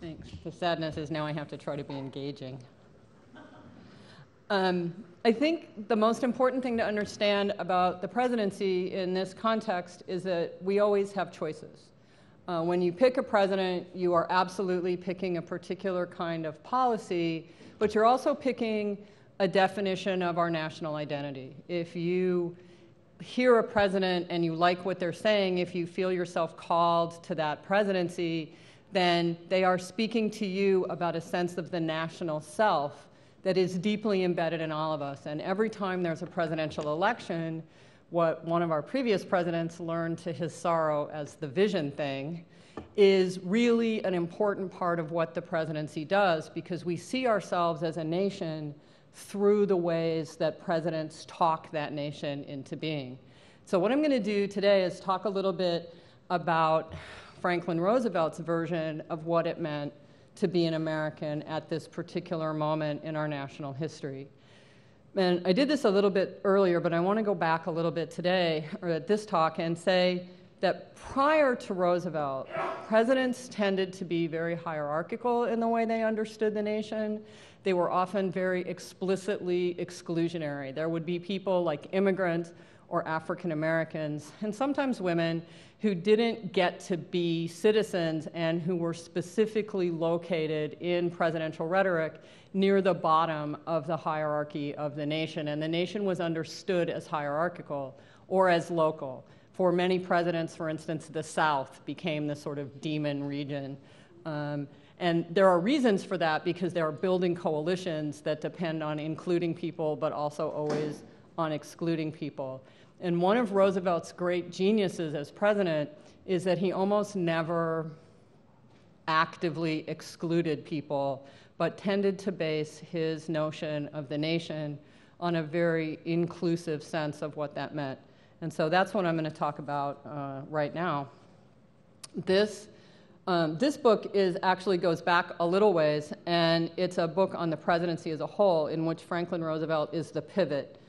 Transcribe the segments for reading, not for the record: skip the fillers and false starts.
Thanks. The sadness is now I have to try to be engaging. I think the most important thing to understand about the presidency in this context is that we always have choices. When you pick a president, you are absolutely picking a particular kind of policy, but you're also picking a definition of our national identity. If you hear a president and you like what they're saying, if you feel yourself called to that presidency, then they are speaking to you about a sense of the national self that is deeply embedded in all of us. And every time there's a presidential election, what one of our previous presidents learned to his sorrow as the vision thing is really an important part of what the presidency does, because we see ourselves as a nation through the ways that presidents talk that nation into being. So what I'm going to do today is talk a little bit about Franklin Roosevelt's version of what it meant to be an American at this particular moment in our national history. And I did this a little bit earlier, but I want to go back a little bit today, or at this talk, and say that prior to Roosevelt, presidents tended to be very hierarchical in the way they understood the nation. They were often very explicitly exclusionary. There would be people like immigrants or African Americans, and sometimes women, who didn't get to be citizens and who were specifically located in presidential rhetoric near the bottom of the hierarchy of the nation. And the nation was understood as hierarchical or as local. For many presidents, for instance, the South became the sort of demon region. And there are reasons for that, because they are building coalitions that depend on including people, but also always on excluding people. And one of Roosevelt's great geniuses as president is that he almost never actively excluded people, but tended to base his notion of the nation on a very inclusive sense of what that meant. And so that's what I'm going to talk about right now. This book actually goes back a little ways, and it's a book on the presidency as a whole, in which Franklin Roosevelt is the pivot.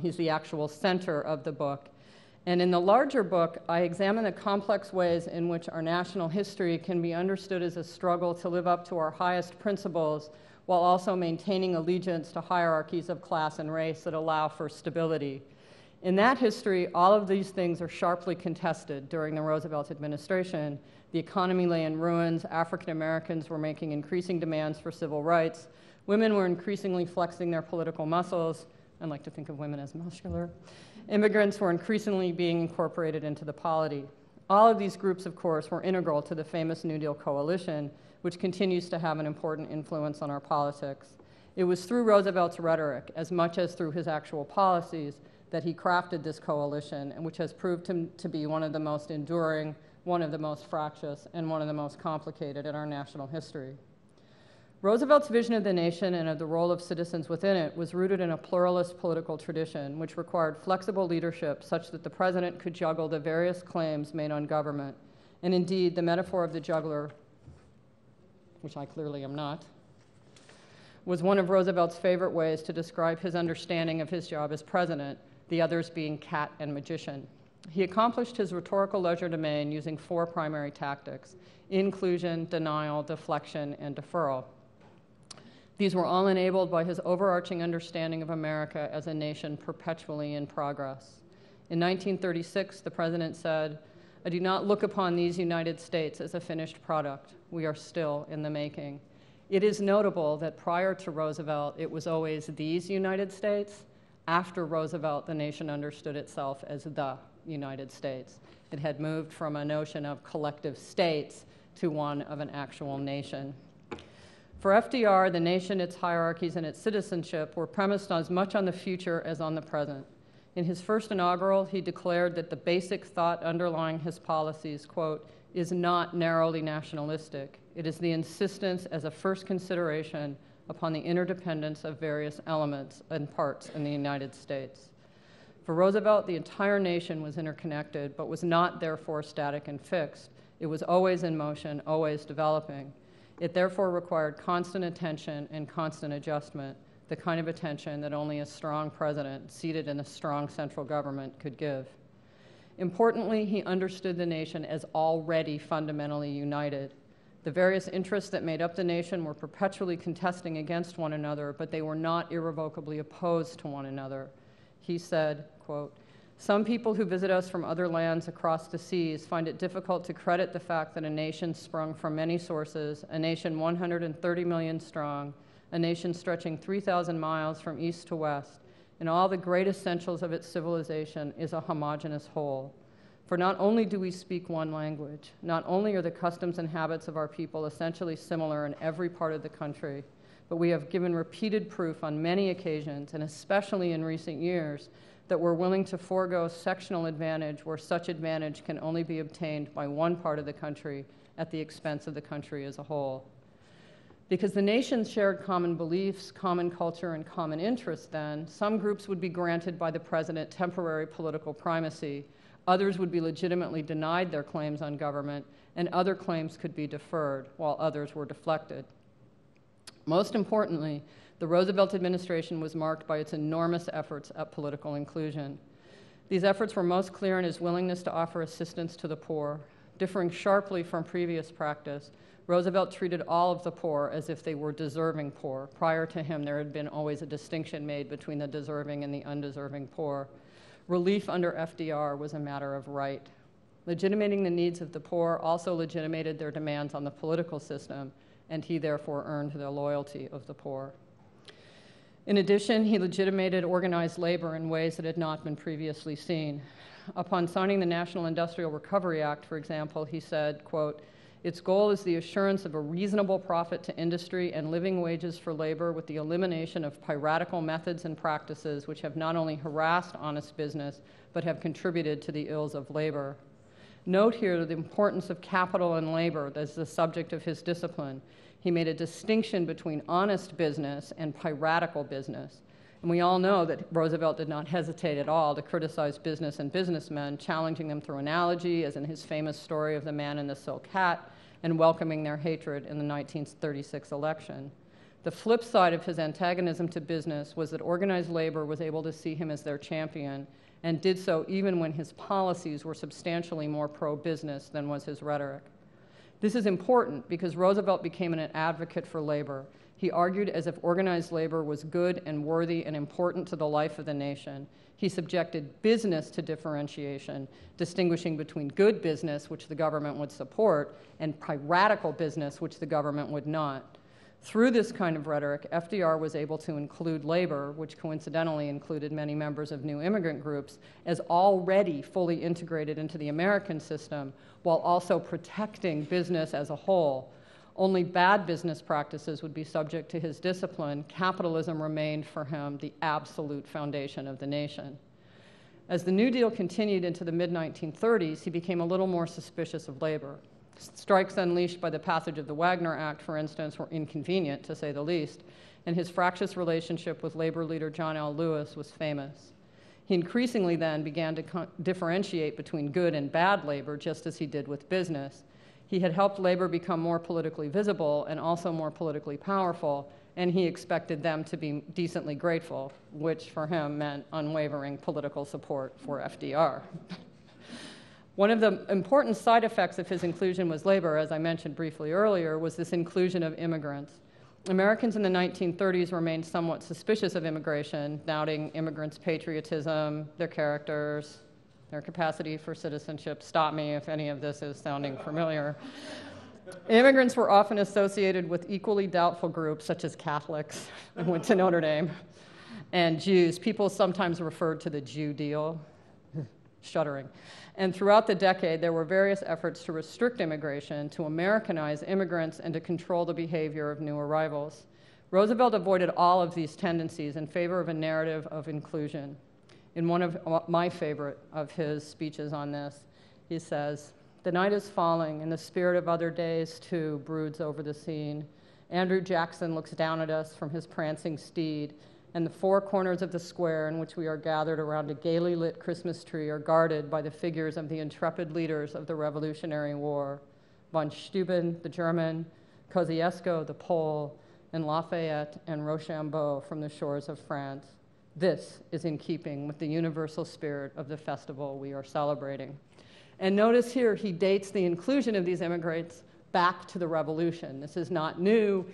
He's the actual center of the book. And in the larger book, I examine the complex ways in which our national history can be understood as a struggle to live up to our highest principles, while also maintaining allegiance to hierarchies of class and race that allow for stability. In that history, all of these things are sharply contested during the Roosevelt administration. The economy lay in ruins. African Americans were making increasing demands for civil rights. Women were increasingly flexing their political muscles. I like to think of women as muscular. Immigrants were increasingly being incorporated into the polity. All of these groups, of course, were integral to the famous New Deal coalition, which continues to have an important influence on our politics. It was through Roosevelt's rhetoric, as much as through his actual policies, that he crafted this coalition, and which has proved to be one of the most enduring, one of the most fractious, and one of the most complicated in our national history. Roosevelt's vision of the nation and of the role of citizens within it was rooted in a pluralist political tradition, which required flexible leadership such that the president could juggle the various claims made on government. And indeed, the metaphor of the juggler, which I clearly am not, was one of Roosevelt's favorite ways to describe his understanding of his job as president, the others being cat and magician. He accomplished his rhetorical legerdemain using 4 primary tactics: inclusion, denial, deflection, and deferral. These were all enabled by his overarching understanding of America as a nation perpetually in progress. In 1936, the president said, "I do not look upon these United States as a finished product. We are still in the making." It is notable that prior to Roosevelt, it was always these United States. After Roosevelt, the nation understood itself as the United States. It had moved from a notion of collective states to one of an actual nation. For FDR, the nation, its hierarchies, and its citizenship were premised as much on the future as on the present. In his first inaugural, he declared that the basic thought underlying his policies, quote, is not narrowly nationalistic. It is the insistence as a first consideration upon the interdependence of various elements and parts in the United States. For Roosevelt, the entire nation was interconnected, but was not therefore static and fixed. It was always in motion, always developing. It therefore required constant attention and constant adjustment, the kind of attention that only a strong president seated in a strong central government could give. Importantly, he understood the nation as already fundamentally united. The various interests that made up the nation were perpetually contesting against one another, but they were not irrevocably opposed to one another. He said, quote, "Some people who visit us from other lands across the seas find it difficult to credit the fact that a nation sprung from many sources, a nation 130 million strong, a nation stretching 3,000 miles from east to west, in all the great essentials of its civilization is a homogeneous whole. For not only do we speak one language, not only are the customs and habits of our people essentially similar in every part of the country, but we have given repeated proof on many occasions, and especially in recent years, that we're willing to forego sectional advantage where such advantage can only be obtained by one part of the country at the expense of the country as a whole." Because the nations shared common beliefs, common culture, and common interests then, some groups would be granted by the president temporary political primacy, others would be legitimately denied their claims on government, and other claims could be deferred, while others were deflected. Most importantly, the Roosevelt administration was marked by its enormous efforts at political inclusion. These efforts were most clear in his willingness to offer assistance to the poor. Differing sharply from previous practice, Roosevelt treated all of the poor as if they were deserving poor. Prior to him, there had been always a distinction made between the deserving and the undeserving poor. Relief under FDR was a matter of right. Legitimating the needs of the poor also legitimated their demands on the political system, and he therefore earned the loyalty of the poor. In addition, he legitimated organized labor in ways that had not been previously seen. Upon signing the National Industrial Recovery Act, for example, he said, quote, "Its goal is the assurance of a reasonable profit to industry and living wages for labor with the elimination of piratical methods and practices which have not only harassed honest business, but have contributed to the ills of labor." Note here the importance of capital and labor as the subject of his discipline. He made a distinction between honest business and piratical business. And we all know that Roosevelt did not hesitate at all to criticize business and businessmen, challenging them through analogy, as in his famous story of the man in the silk hat, and welcoming their hatred in the 1936 election. The flip side of his antagonism to business was that organized labor was able to see him as their champion, and did so even when his policies were substantially more pro-business than was his rhetoric. This is important because Roosevelt became an advocate for labor. He argued as if organized labor was good and worthy and important to the life of the nation. He subjected business to differentiation, distinguishing between good business, which the government would support, and piratical business, which the government would not. Through this kind of rhetoric, FDR was able to include labor, which coincidentally included many members of new immigrant groups, as already fully integrated into the American system, while also protecting business as a whole. Only bad business practices would be subject to his discipline. Capitalism remained for him the absolute foundation of the nation. As the New Deal continued into the mid-1930s, he became a little more suspicious of labor. Strikes unleashed by the passage of the Wagner Act, for instance, were inconvenient, to say the least, and his fractious relationship with labor leader John L. Lewis was famous. He increasingly then began to differentiate between good and bad labor, just as he did with business. He had helped labor become more politically visible and also more politically powerful, and he expected them to be decently grateful, which for him meant unwavering political support for FDR. One of the important side effects of his inclusion was labor, as I mentioned briefly earlier, was this inclusion of immigrants. Americans in the 1930s remained somewhat suspicious of immigration, doubting immigrants' patriotism, their characters, their capacity for citizenship. Stop me if any of this is sounding familiar. Immigrants were often associated with equally doubtful groups, such as Catholics, who went to Notre Dame, and Jews. People sometimes referred to the Jew deal, shuddering. And throughout the decade, there were various efforts to restrict immigration, to Americanize immigrants, and to control the behavior of new arrivals. Roosevelt avoided all of these tendencies in favor of a narrative of inclusion. In one of my favorite of his speeches on this, he says, "The night is falling, and the spirit of other days, too, broods over the scene. Andrew Jackson looks down at us from his prancing steed, and the four corners of the square in which we are gathered around a gaily lit Christmas tree are guarded by the figures of the intrepid leaders of the Revolutionary War, von Steuben, the German, Kosciuszko, the Pole, and Lafayette and Rochambeau from the shores of France. This is in keeping with the universal spirit of the festival we are celebrating." And notice here, he dates the inclusion of these immigrants back to the revolution. This is not new.